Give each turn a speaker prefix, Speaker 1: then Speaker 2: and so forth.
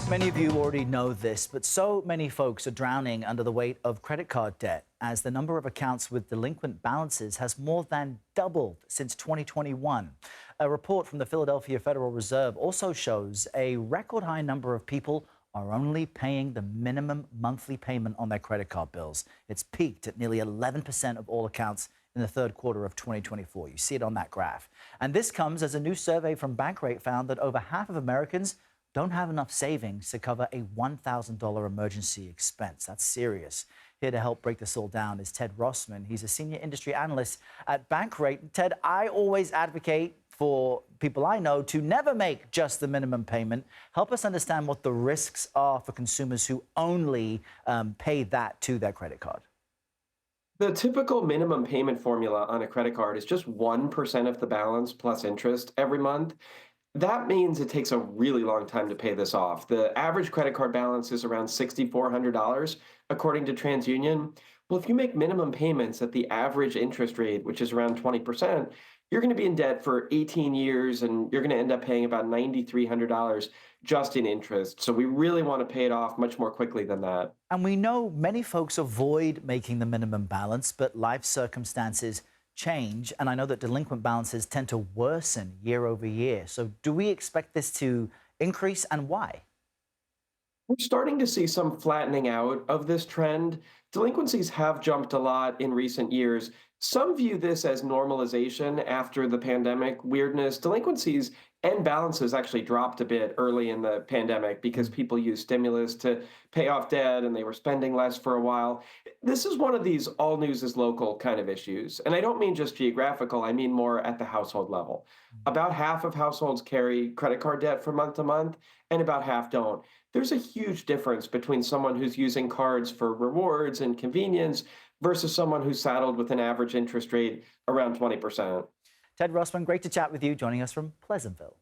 Speaker 1: Many of you already know this, but so many folks are drowning under the weight of credit card debt as the number of accounts with delinquent balances has more than doubled since 2021. A report from the Philadelphia Federal Reserve also shows a record high number of people are only paying the minimum monthly payment on their credit card bills. It's peaked at nearly 11% of all accounts in the third quarter of 2024. You see it on that graph. And this comes as a new survey from Bankrate found that over half of Americans don't have enough savings to cover a $1,000 emergency expense. That's serious. Here to help break this all down is Ted Rossman. He's a senior industry analyst at Bankrate. Ted, I always advocate for people I know to never make just the minimum payment. Help us understand what the risks are for consumers who only pay that to their credit card.
Speaker 2: The typical minimum payment formula on a credit card is just 1% of the balance plus interest every month. That means it takes a really long time to pay this off. The average credit card balance is around $6,400, according to TransUnion. Well, if you make minimum payments at the average interest rate, which is around 20%, you're going to be in debt for 18 years and you're going to end up paying about $9,300 just in interest. So we really want to pay it off much more quickly than that.
Speaker 1: And we know many folks avoid making the minimum balance, but life circumstances change. And I know that delinquent balances tend to worsen year over year. So do we expect this to increase, and why?
Speaker 2: We're starting to see some flattening out of this trend. Delinquencies have jumped a lot in recent years. Some view this as normalization after the pandemic weirdness. Delinquencies and balances actually dropped a bit early in the pandemic because people used stimulus to pay off debt and they were spending less for a while. This is one of these all news is local kind of issues. And I don't mean just geographical, I mean more at the household level. About half of households carry credit card debt from month to month, and about half don't. There's a huge difference between someone who's using cards for rewards and convenience versus someone who's saddled with an average interest rate around 20%.
Speaker 1: Ted Rossman, great to chat with you, joining us from Pleasantville.